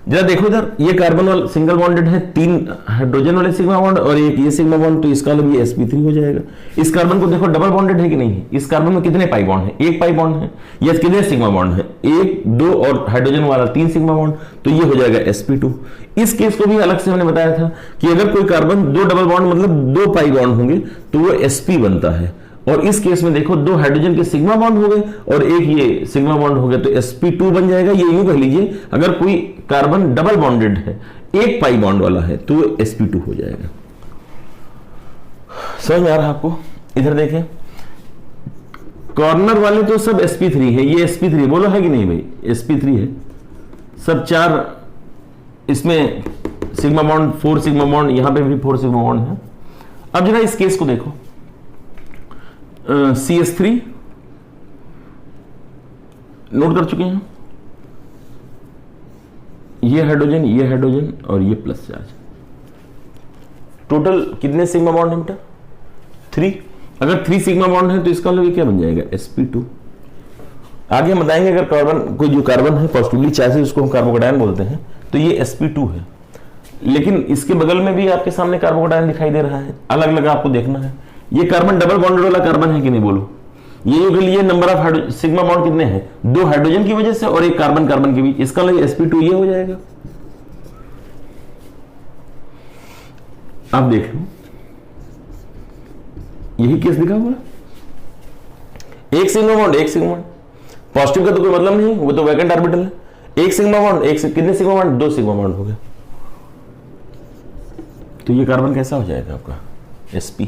जरा देखो इधर, ये कार्बन वाला सिंगल बॉन्डेड है, तीन हाइड्रोजन वाले सिग्मा बॉन्ड और एक ये सिग्मा बॉन्ड, तो इसका मतलब ये sp3 हो जाएगा। इस कार्बन को देखो डबल बॉन्डेड है कि नहीं है, इस कार्बन में कितने पाई बॉन्ड है, एक पाई बॉन्ड है, ये कितने सिग्मा बॉन्ड है, एक दो और हाइड्रोजन वाला तीन सिग्मा बॉन्ड, तो ये हो जाएगा sp2। इस केस को भी अलग से हमने बताया था कि अगर कोई कार्बन दो डबल बॉन्ड मतलब दो पाई बॉन्ड होंगे तो वो sp बनता है, और इस केस में देखो दो हाइड्रोजन के सिग्मा बॉन्ड हो गए और एक ये सिग्मा बॉन्ड हो गया तो sp2 बन जाएगा। ये यूं कह लीजिए, अगर कोई कार्बन डबल बॉन्डेड है, एक पाई बॉन्ड वाला है, तो वो sp2 हो जाएगा। समझ में आ रहा है आपको? इधर देखें, कॉर्नर वाले तो सब sp3 है, ये sp3 बोलो है कि नहीं भाई, sp3 है, सब चार इसमें सिग्मा बॉन्ड, 4 सिग्मा बॉन्ड, यहां पे भी 4 सिग्मा बॉन्ड है। अब जरा इस केस को देखो, CH3 नोट कर चुके हैं, ये हाइड्रोजन और ये प्लस चार्ज, टोटल कितने सिग्मा बॉन्ड है बेटा, 3। अगर 3 सिग्मा बॉन्ड है तो इसका मतलब क्या बन जाएगा, sp2। आगे हम बताएंगे, अगर कार्बन कोई जो कार्बन है पॉजिटिवली चार्ज है, उसको हम कार्बोकैटायन बोलते हैं, तो ये sp2 है। लेकिन इसके बगल में भी आपके सामने कार्बोकैटायन दिखाई दे रहा है, अलग अलग आपको देखना है। ये कार्बन डबल बॉन्डेड वाला कार्बन है कि नहीं, बोलो। ये के लिए नंबर ऑफ सिग्मा बॉन्ड कितने हैं, 2 हाइड्रोजन की वजह से और एक कार्बन कार्बन के बीच, इसका मतलब sp2 ये हो जाएगा। आप देख लो, यही केस दिखा हुआ, एक सिग्मा बॉन्ड एक सिग्मा बॉन्ड, पॉजिटिव का तो कोई मतलब नहीं, वो तो वैकेंट ऑर्बिटल है। एक सिग्मा बॉन्ड कितने सिग्मा बॉन्ड, 2 सिग्मा बॉन्ड हो गए, तो ये कार्बन कैसा हो जाएगा आपका, sp।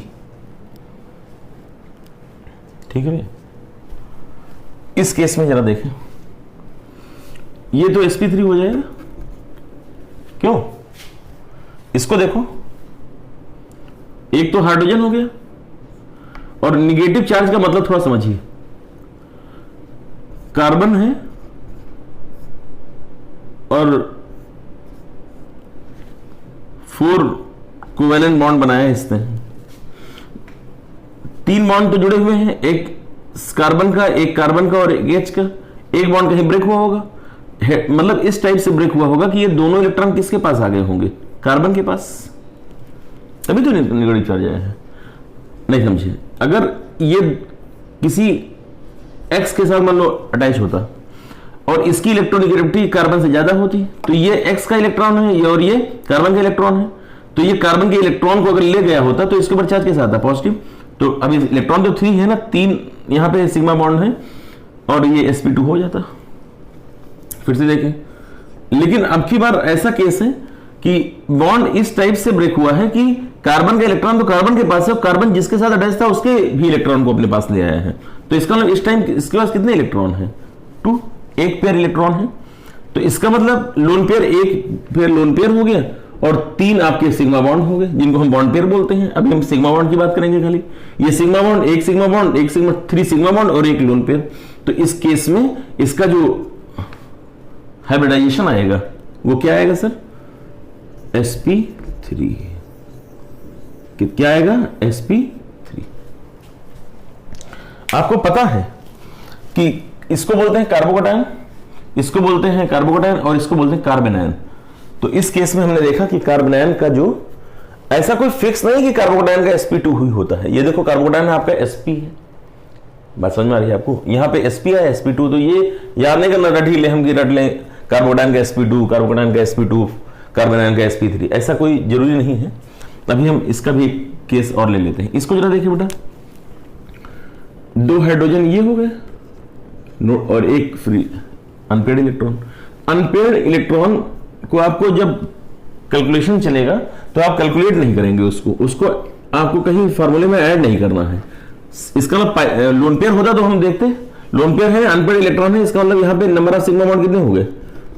ठीक है भैया। इस केस में जरा देखें, ये तो sp3 हो जाएगा, क्यों, इसको देखो, एक तो हाइड्रोजन हो गया, और निगेटिव चार्ज का मतलब थोड़ा समझिए, कार्बन है और 4 कोवेलेंट बॉन्ड बनाया है इसने, 3 बॉन्ड तो जुड़े हुए हैं, एक कार्बन का, एक कार्बन का और एक H का, एक बॉन्ड कहीं ब्रेक हुआ होगा, मतलब इस टाइप से ब्रेक हुआ होगा कि ये दोनों इलेक्ट्रॉन किसके पास आ गए होंगे, कार्बन के पास, तभी तो नेगेटिव चार्ज आया है। नहीं समझे, अगर ये किसी एक्स के साथ मान लो अटैच होता और इसकी इलेक्ट्रोनेगेटिविटी कार्बन से ज्यादा होती, तो ये एक्स का इलेक्ट्रॉन है, ये और ये कार्बन का इलेक्ट्रॉन है, तो ये कार्बन के इलेक्ट्रॉन को अगर ले गया होता तो इसके ऊपर चार्ज कैसा आता, पॉजिटिव। तो अब इलेक्ट्रॉन तो 3 है ना, 3 यहां पे सिग्मा बॉन्ड है और ये sp2 हो जाता। फिर से देखें, लेकिन अब की बार ऐसा केस है कि बॉन्ड इस टाइप से ब्रेक हुआ है कि कार्बन का इलेक्ट्रॉन तो कार्बन के पास है, कार्बन जिसके साथ अटैच था उसके भी इलेक्ट्रॉन को अपने पास ले आया है। तो इसका मतलब इस टाइम इसके पास कितने इलेक्ट्रॉन है, 2, एक पेयर इलेक्ट्रॉन है। तो इसका मतलब लोन पेयर, एक पेयर लोन पेयर हो गया और 3 आपके सिग्मा बॉन्ड हो गए, जिनको हम बॉन्ड पेयर बोलते हैं। अभी हम सिग्मा बॉन्ड की बात करेंगे खाली, ये सिग्मा बॉन्ड, एक सिग्मा बॉन्ड, एक सिग्मा, 3 सिग्मा बॉन्ड और एक लोन पेयर। तो इस केस में इसका जो हाइब्रिडाइजेशन आएगा वो क्या आएगा सर, sp3। क्या आएगा, sp3। आपको पता है कि इसको बोलते हैं कार्बोकेटायन, इसको बोलते हैं कार्बोकेटायन और इसको बोलते हैं कार्बेनायन। तो इस केस में हमने देखा कि कार्बोनायन का जो ऐसा कोई फिक्स नहीं कि कार्बोकेटायन का sp2 ही होता है। ये देखो कार्बोकेटायन आपका sp है, बात समझ में आ रही है आपको, यहां पे sp है sp2, तो ये याद नहीं करना रट ही ले हम कि रट लें कार्बोकेटायन का sp2, कार्बोकेटायन का sp2, कार्बोनायन का sp3, ऐसा कोई जरूरी नहीं है। अभी हम इसका भी केस और ले लेते हैं। इसको जरा देखिए बेटा, 2 हाइड्रोजन ये हो गए और एक free unpaired electron. Unpaired electron को आपको जब कैलकुलेशन चलेगा तो आप कैलकुलेट नहीं करेंगे उसको आपको कहीं फार्मूले में ऐड नहीं करना है। इसका मतलब लोन पेयर होता तो हम देखते, लोन पेयर है, अनपेयर्ड इलेक्ट्रॉन है, इसका मतलब यहां पे नंबर ऑफ सिग्मा बॉन्ड कितने हो गए,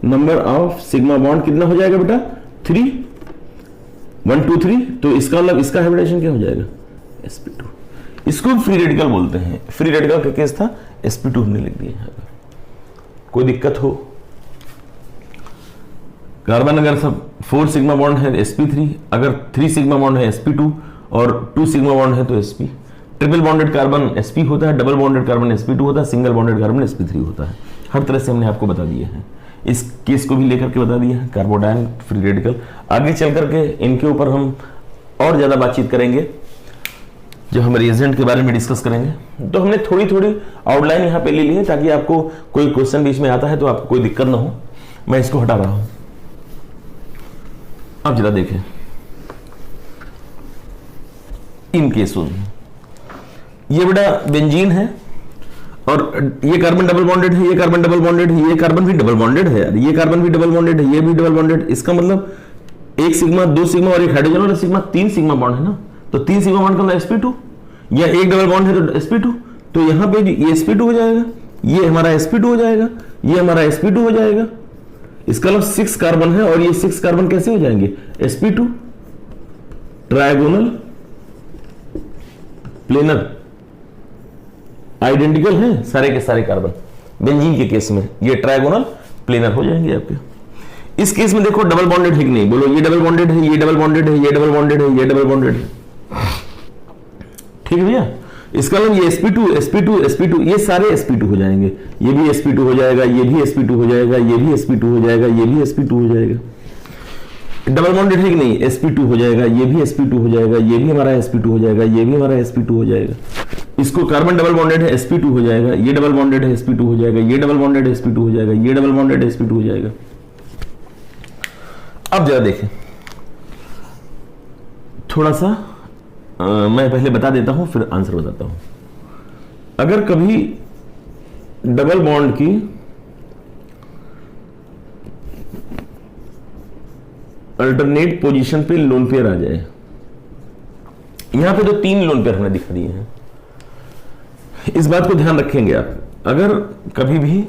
नंबर ऑफ सिग्मा बॉन्ड कितना हो जाएगा बेटा, 3, 1 2 3। तो इसका मतलब इसका हाइब्रिडाइजेशन क्या हो जाएगा, sp2। इसको फ्री रेडिकल बोलते हैं। फ्री रेडिकल का केस था, sp2 हमने लिख दिया। कोई दिक्कत हो, कार्बन अगर सब 4 सिग्मा बॉन्ड है sp3, अगर 3 सिग्मा बॉन्ड है sp2 और 2 सिग्मा बॉन्ड है तो sp। Triple bonded carbon sp होता है, डबल बॉन्डेड कार्बन sp2 होता है, सिंगल बॉन्डेड कार्बन sp3 होता है। हर तरह से हमने आपको बता दिया है, इस केस को भी लेकर के बता दिया है, कार्बोडायन फ्री रेडिकल। आगे चल करके इनके ऊपर हम और ज्यादा बातचीत करेंगे जब हम रिएजेंट के बारे में डिस्कस करेंगे। तो हमने थोड़ी थोड़ी आउटलाइन यहाँ पे ले ली है ताकि आपको कोई क्वेश्चन बीच में आता है तो आपको कोई दिक्कत ना हो। मैं इसको हटा रहा हूं। अब जरा देखें इन केसों में, ये बेटा बेंजीन है और ये कार्बन डबल बॉन्डेड है, ये कार्बन डबल बॉन्डेड है, ये कार्बन भी डबल बॉन्डेड है यार, ये कार्बन भी डबल बॉन्डेड है, ये भी डबल बॉन्डेड। इसका मतलब एक सिग्मा, 2 सिग्मा और एक हाइड्रोजन वाला सिग्मा, 3 सिग्मा बॉन्ड है ना। तो 3 सिग्मा बॉन्ड का मतलब sp2, या एक डबल बॉन्ड है तो sp2। तो यहां पे ये sp2 हो जाएगा, ये हमारा sp2 हो जाएगा, ये हमारा sp2 हो जाएगा। इसका मतलब 6 कार्बन है और ये 6 कार्बन कैसे हो जाएंगे, sp2 ट्रायगोनल प्लेनर, आइडेंटिकल है सारे के सारे कार्बन। बेंजीन के केस में ये ट्रायगोनल प्लेनर हो जाएंगे आपके। इस केस में देखो डबल बॉन्डेड है कि नहीं, बोलो ये डबल बॉन्डेड है, ये डबल बॉन्डेड है, ये डबल बॉन्डेड है, ये डबल बॉन्डेड है, ठीक है भैया। इसका मतलब ये sp2 sp2 sp2 ये सारे sp2 हो जाएंगे, ये भी sp2 हो जाएगा, ये भी sp2 हो जाएगा, ये भी sp2 हो जाएगा, ये भी sp2 हो जाएगा। डबल बॉन्डेड है कि नहीं, sp2 हो जाएगा, ये भी sp2 हो जाएगा, ये भी हमारा sp2 हो जाएगा, ये भी हमारा sp2 हो जाएगा। इसको कार्बन डबल बॉन्डेड है sp2 हो जाएगा, ये डबल बॉन्डेड है sp2 हो जाएगा, ये डबल बॉन्डेड है sp2 हो जाएगा, ये डबल बॉन्डेड है sp2 हो जाएगा। अब जरा देखें थोड़ा सा मैं पहले बता देता हूं फिर आंसर बताता हूं। अगर कभी डबल बॉन्ड की अल्टरनेट पोजीशन पे लोन पेयर आ जाए, यहां पे तो 3 लोन पेयर हमने दिखा दिए हैं, इस बात को ध्यान रखेंगे आप। अगर कभी भी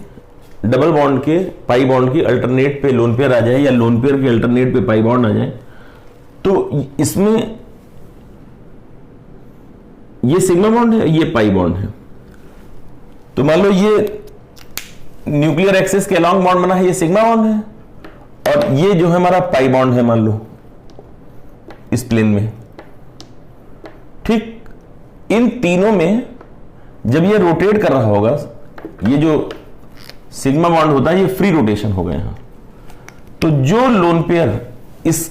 डबल बॉन्ड के पाई बॉन्ड की अल्टरनेट पे लोन पेयर आ जाए या लोन पेयर के अल्टरनेट पे पाई बॉन्ड आ जाए तो इसमें ये सिग्मा बॉन्ड है, ये पाई बॉन्ड है। तो मान लो ये न्यूक्लियर एक्सिस के अलॉन्ग बॉन्ड बना है, ये सिग्मा बॉन्ड है, और ये जो है हमारा पाई बॉन्ड है मान लो इस प्लेन में, ठीक। इन तीनों में जब ये रोटेट कर रहा होगा, ये जो सिग्मा बॉन्ड होता है, ये फ्री रोटेशन हो गया यहां। तो जो लोन पेयर इस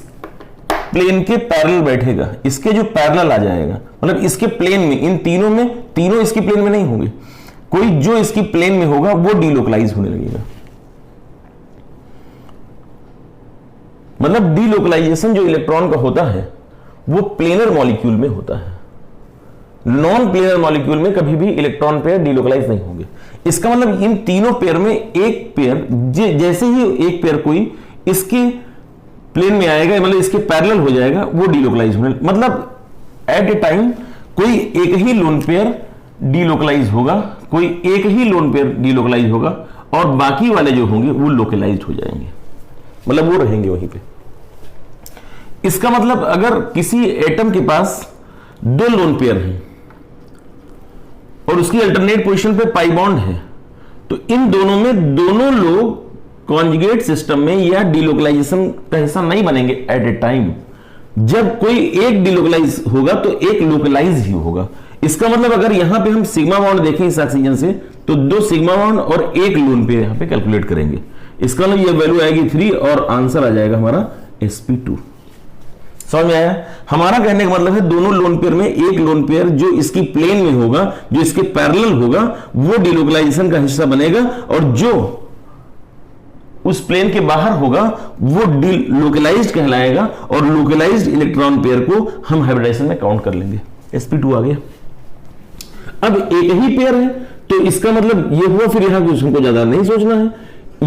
प्लेन के पैरेलल बैठेगा, इसके जो पैरेलल आ जाएगा, मतलब इसके प्लेन में, इन तीनों में, तीनों इसकी प्लेन में नहीं होंगे, कोई जो इसकी प्लेन में होगा वो डीलोकलाइज होने लगेगा। मतलब डीलोकलाइजेशन जो इलेक्ट्रॉन का होता है वो प्लेनर मॉलिक्यूल में होता है, नॉन प्लेनर मॉलिक्यूल में कभी भी इलेक्ट्रॉन पेयर डीलोकलाइज नहीं होंगे। इसका मतलब इन तीनों पेयर में एक पेयर, जैसे ही एक पेयर कोई इसके प्लेन में आएगा, मतलब इसके पैरेलल हो जाएगा, वो डीलोकलाइज होने, मतलब एट ए टाइम कोई एक ही लोन पेयर डीलोकलाइज होगा, कोई एक ही लोन पेयर डीलोकलाइज होगा, और बाकी वाले जो होंगे वो लोकलाइज हो जाएंगे, मतलब वो रहेंगे वहीं पे। इसका मतलब अगर किसी एटम के पास दो लोन पेयर हैं और उसकी अल्टरनेट पोजीशन पे पाई बॉन्ड है, तो इन दोनों में दोनों लोग कॉन्जुगेट सिस्टम में या डीलोकलाइजेशन का हिस्सा नहीं बनेंगे एट ए टाइम। जब कोई एक डीलोकलाइज होगा तो एक लोकलाइज ही होगा। इसका मतलब अगर यहां पे हम सिग्मा बॉन्ड देखें इस ऑक्सीजन से, तो दो सिग्मा बॉन्ड और एक लोन पेयर यहां पे कैलकुलेट करेंगे। इसका मतलब ये वैल्यू आएगी 3 और आंसर आ जाएगा हमारा sp2। समझ में आया? हमारा कहने का मतलब है दोनों लोन पेयर में एक लोन पेयर जो इसकी प्लेन में होगा, जो इसके पैरेलल होगा, वो डीलोकलाइजेशन का हिस्सा बनेगा, और जो उस प्लेन के बाहर होगा वो लोकलाइज्ड कहलाएगा, और लोकलाइज्ड इलेक्ट्रॉन पेयर को हम हाइब्रिडाइजेशन में काउंट कर लेंगे। sp2 आ गया। अब एक ही पेयर है तो इसका मतलब ये हुआ, फिर यहां कुछ हमको ज्यादा नहीं सोचना है।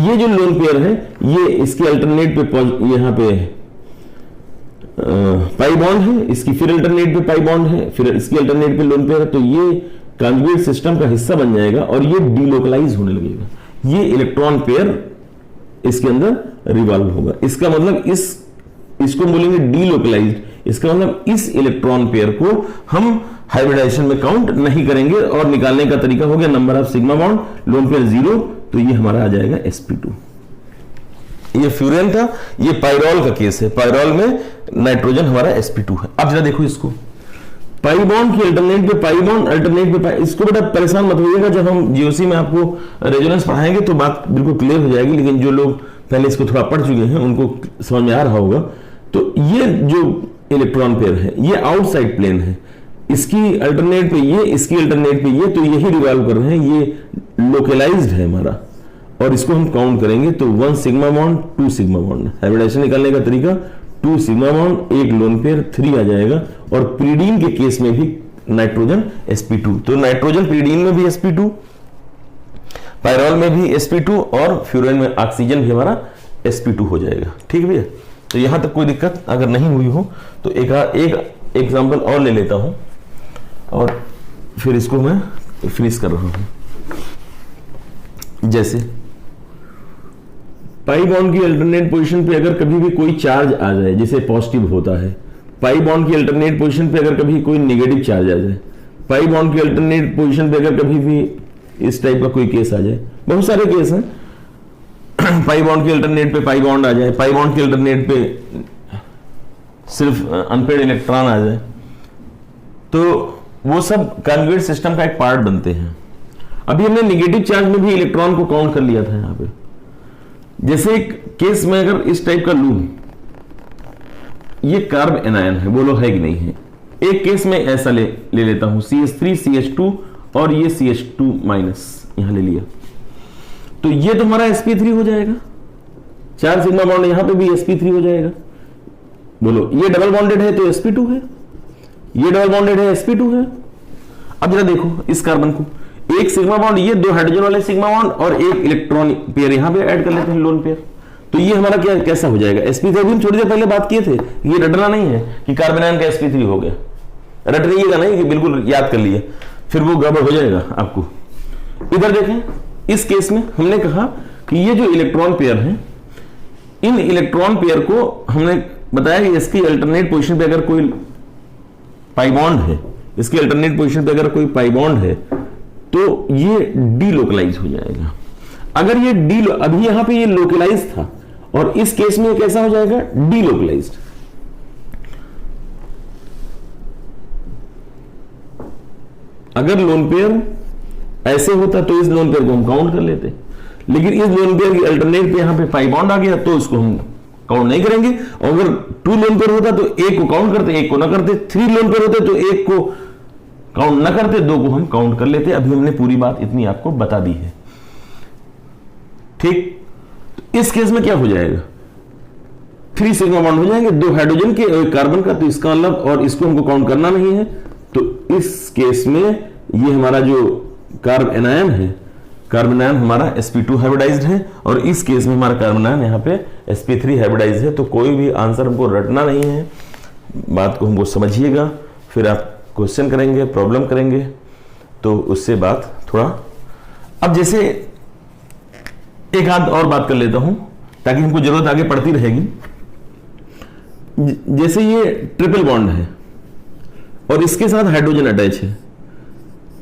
ये जो लोन पेयर है ये इसके अल्टरनेट पे यहां पे पाई बॉन्ड है, इसकी फिर अल्टरनेट पे पाई बॉन्ड है, फिर इसकी अल्टरनेट पे लोन पेयर है, तो ये कॉन्जुगेट सिस्टम का हिस्सा बन जाएगा और ये डीलोकलाइज होने लगेगा। ये इलेक्ट्रॉन पेयर इसके अंदर रिवॉल्व होगा। इसका मतलब इसको बोलेंगे डीलोकलाइज्ड। इसका मतलब इस इलेक्ट्रॉन पेयर को हम हाइब्रिडाइजेशन में काउंट नहीं करेंगे, और निकालने का तरीका हो गया number of sigma bond, lone pair 0, तो ये हमारा आ जाएगा sp2। ये फ्यूरेन था, ये पाइरॉल का केस है। पाइरॉल में नाइट्रोजन हमारा sp2 है। अब जरा देखो इसको, पाई बॉन्ड की अल्टरनेट पे पाई बॉन्ड, अल्टरनेट पे पाई। इसको बेटा परेशान मत होइएगा, जब हम जीओसी में आपको रेजोनेंस पढ़ाएंगे तो बात बिल्कुल क्लियर हो जाएगी, लेकिन जो लोग पहले इसको थोड़ा पढ़ चुके हैं उनको समझ में आ रहा होगा। तो ये जो इलेक्ट्रॉन पेयर है ये आउटसाइड प्लेन है, इसकी अल्टरनेट पे ये, इसकी अल्टरनेट पे ये, तो यही रिवॉल्व कर रहे हैं, ये लोकलाइज्ड है हमारा, और इसको हम काउंट करेंगे तो 1 sigma bond 2 sigma bond. Hybridisation निकालने का तरीका 2 सिग्मा बॉन्ड 1 लोन पेयर 3 आ जाएगा, और प्रीडीन के केस में भी नाइट्रोजन sp2, तो नाइट्रोजन प्रीडीन में भी sp2, पायरॉल में भी sp2, और फ्यूरेन में ऑक्सीजन भी हमारा sp2 हो जाएगा। ठीक भैया? तो यहां तक कोई दिक्कत अगर नहीं हुई हो तो एक एग्जांपल और ले लेता हूं और फिर इसको मैं फिनिश कर रहा हूं। जैसे पाई बॉन्ड की अल्टरनेट पोजीशन पे अगर कभी भी कोई चार्ज आ जाए, जैसे पॉजिटिव होता है, पाई बॉन्ड की अल्टरनेट पोजीशन पे अगर कभी कोई नेगेटिव चार्ज आ जाए, पाई बॉन्ड की अल्टरनेट पोजीशन पे अगर कभी भी इस टाइप का कोई केस आ जाए, बहुत सारे केस हैं, पाई बॉन्ड की अल्टरनेट पे पाई बॉन्ड आ जाए, पाई बॉन्ड की अल्टरनेट पे सिर्फ अनपेड इलेक्ट्रॉन आ जाए, तो वो सब कॉन्जुगेट सिस्टम का एक पार्ट बनते हैं। अभी हमने नेगेटिव चार्ज में भी इलेक्ट्रॉन को काउंट कर लिया था यहां पे। जैसे एक केस में अगर इस टाइप का लूं, ये कार्ब एनायन है, बोलो है कि नहीं है। एक केस में ऐसा ले लेता हूं, CH3 CH2 और ये CH2 माइनस यहां ले लिया, तो ये तो हमारा sp3 हो जाएगा। 4 सिग्मा बॉन्ड यहां पे भी sp3 हो जाएगा। बोलो ये डबल बॉन्डेड है तो sp2 है, ये डबल बॉन्डेड है sp2 है। अब जरा देखो इस कार्बन को, एक सिग्मा बॉन्ड, ये 2 हाइड्रोजन वाले सिग्मा बॉन्ड और एक इलेक्ट्रॉन पेयर यहां पे ऐड कर लेते हैं, लोन पेयर, तो ये हमारा क्या कैसा हो जाएगा sp3। अभी हम थोड़ी देर पहले बात किए थे, ये रटना नहीं है कि कार्बन आयन का sp3 हो गया, रट रहिएगा नहीं कि बिल्कुल याद कर लिए, फिर वो गड़बड़ हो जाएगा आपको। इधर देखें, इस केस में हमने कहा कि ये जो इलेक्ट्रॉन पेयर है, इन इलेक्ट्रॉन पेयर को हमने बताया कि इसकी अल्टरनेट पोजीशन पे अगर कोई पाई बॉन्ड है, इसकी अल्टरनेट पोजीशन पे अगर कोई पाई बॉन्ड है तो ये डीलोकलाइज हो जाएगा। अगर ये अभी यहां पे ये लोकलाइज था और इस केस में कैसा हो जाएगा, डीलोकलाइज्ड। अगर लोन पेयर ऐसे होता तो इस लोन पेयर को हम काउंट कर लेते, लेकिन इस लोन पेयर की अल्टरनेट पे यहाँ पे 5 बॉन्ड आ गया तो इसको हम काउंट नहीं करेंगे। और अगर 2 लोन पेयर होता तो एक को काउंट करते, एक को ना करते। 3 लोन पेयर होते तो एक को काउंट ना करते, 2 को हम काउंट कर लेते। अभी हमने पूरी बात इतनी आपको बता दी है, ठीक। तो इस केस में क्या हो जाएगा, 3 सिग्मा बॉन्ड हो जाएंगे, 2 हाइड्रोजन के और 1 कार्बन का, तो इसका मतलब, और इसको हमको काउंट करना नहीं है। तो इस केस में ये हमारा जो कार्बन एनायन है, कार्बन आयन हमारा sp2 हाइब्रिडाइज्ड है, और इस केस में हमारा कार्बन आयन यहाँ पे sp3 हाइब्रिडाइज्ड है। तो कोई भी आंसर हमको रटना नहीं है, बात को हमको समझिएगा, फिर आप क्वेश्चन करेंगे, प्रॉब्लम करेंगे, तो उससे बात थोड़ा। अब जैसे एक आध और बात कर लेता हूं ताकि हमको जरूरत आगे पड़ती रहेगी। जैसे ये ट्रिपल बॉन्ड है और इसके साथ हाइड्रोजन अटैच है,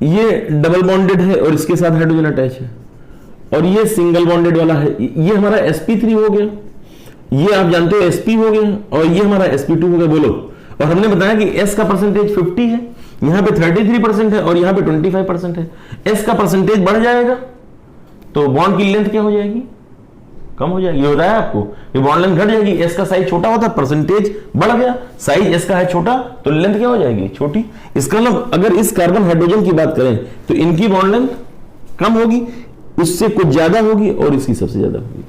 ये डबल बॉन्डेड है और इसके साथ हाइड्रोजन अटैच है, और ये सिंगल बॉन्डेड वाला है, ये हमारा sp3 हो गया, ये आप जानते हो sp हो गया, और ये हमारा sp2 हो गया। बोलो, और हमने बताया कि s का परसेंटेज 50 है, यहां पे 33% है और यहां पे 25% है। s का परसेंटेज बढ़ जाएगा तो बॉन्ड की लेंथ क्या हो जाएगी, कम हो जाएगी। ये होता है आपको, ये बॉन्ड लेंथ घट जाएगी, s का साइज छोटा होता है, परसेंटेज बढ़ गया, साइज s का है छोटा तो लेंथ क्या हो जाएगी, छोटी। इसका मतलब अगर इस कार्बन हाइड्रोजन की बात करें तो इनकी बॉन्ड लेंथ कम होगी, उससे कुछ ज्यादा होगी और इसकी सबसे ज्यादा होगी।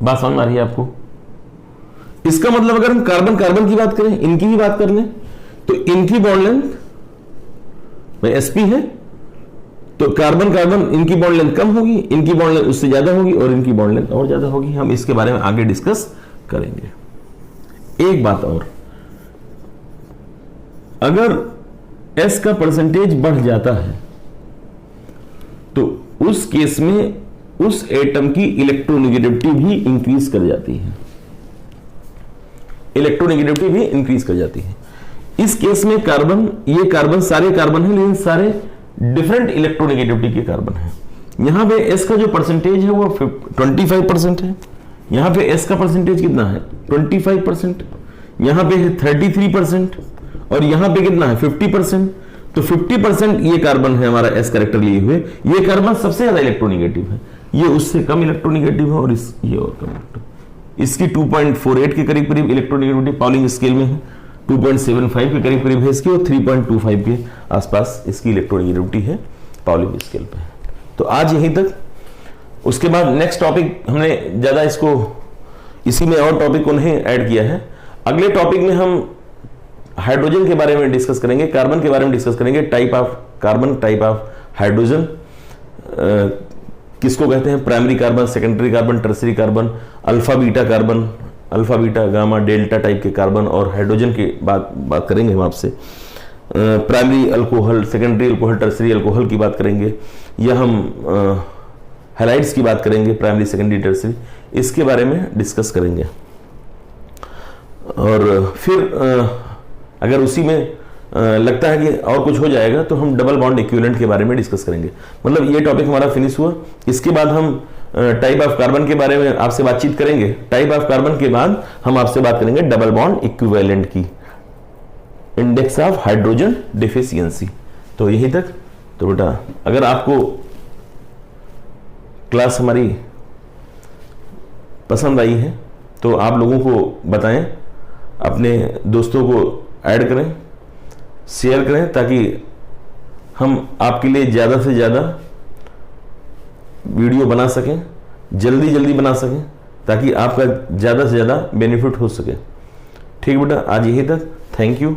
बात समझ आ रही है आपको? इसका मतलब अगर हम कार्बन कार्बन की बात करें, इनकी भी बात कर लें, तो इनकी बॉन्ड लेंथ में sp है तो कार्बन कार्बन इनकी बॉन्ड लेंथ कम होगी, इनकी बॉन्ड लेंथ उससे ज्यादा होगी और इनकी बॉन्ड लेंथ और ज्यादा होगी। हम इसके बारे में आगे डिस्कस करेंगे। एक बात और, अगर s का परसेंटेज बढ़ जाता है तो उस केस में उस एटम की इलेक्ट्रोनेगेटिविटी भी इंक्रीज कर जाती है, इलेक्ट्रोनेगेटिविटी भी इंक्रीज कर जाती है। इस केस में कार्बन, ये कार्बन सारे कार्बन है लेकिन सारे डिफरेंट इलेक्ट्रोनेगेटिविटी के कार्बन है। यहां पे s का जो परसेंटेज है वो 25% है, यहां पे s का परसेंटेज कितना है 25%, यहां पे है 33% और यहां पे कितना है 50%। तो 50% ये कार्बन है हमारा s कैरेक्टर लिए हुए, ये कार्बन सबसे ज्यादा इलेक्ट्रोनेगेटिव है, ये उससे कम इलेक्ट्रोनेगेटिव है और ये और कम। इसकी 2.48 के करीब करीब इलेक्ट्रोनेगेटिविटी पाउलिंग स्केल में है, 2.75 के करीब करीब है इसकी, और 3.25 के आसपास इसकी इलेक्ट्रोनेगेटिविटी है पाउलिंग स्केल पे। तो आज यहीं तक, उसके बाद नेक्स्ट टॉपिक हमने ज्यादा इसको इसी में और टॉपिक को नहीं ऐड किया है। अगले टॉपिक में हम हाइड्रोजन के बारे में डिस्कस करेंगे, कार्बन के बारे में डिस्कस करेंगे, type of carbon, type of hydrogen, किसको कहते हैं primary carbon, secondary carbon, tertiary carbon, alpha beta carbon, alpha beta gamma delta type के कार्बन, और हाइड्रोजन की बात करेंगे हम आपसे। Primary alcohol, secondary alcohol, tertiary alcohol की बात करेंगे, या हम हैलाइड्स की बात करेंगे, प्राइमरी सेकेंडरी टर्सरी, इसके बारे में डिस्कस करेंगे। और फिर अगर उसी में लगता है कि और कुछ हो जाएगा तो हम डबल बॉन्ड इक्विवेलेंट के बारे में डिस्कस करेंगे। मतलब ये टॉपिक हमारा फिनिश हुआ। इसके बाद हम टाइप ऑफ कार्बन के बारे में आपसे बातचीत करेंगे। टाइप ऑफ कार्बन के बाद हम आपसे बात करेंगे डबल बॉन्ड इक्विवेलेंट की, इंडेक्स ऑफ हाइड्रोजन डेफिशिएंसी। तो यही तक। तो बेटा अगर आपको क्लास हमारी पसंद आई है तो आप लोगों को बताएं, अपने दोस्तों को ऐड करें, शेयर करें, ताकि हम आपके लिए ज़्यादा से ज़्यादा वीडियो बना सकें, जल्दी जल्दी बना सकें, ताकि आपका ज़्यादा से ज़्यादा बेनिफिट हो सके। ठीक बेटा, आज यही तक। Thank you.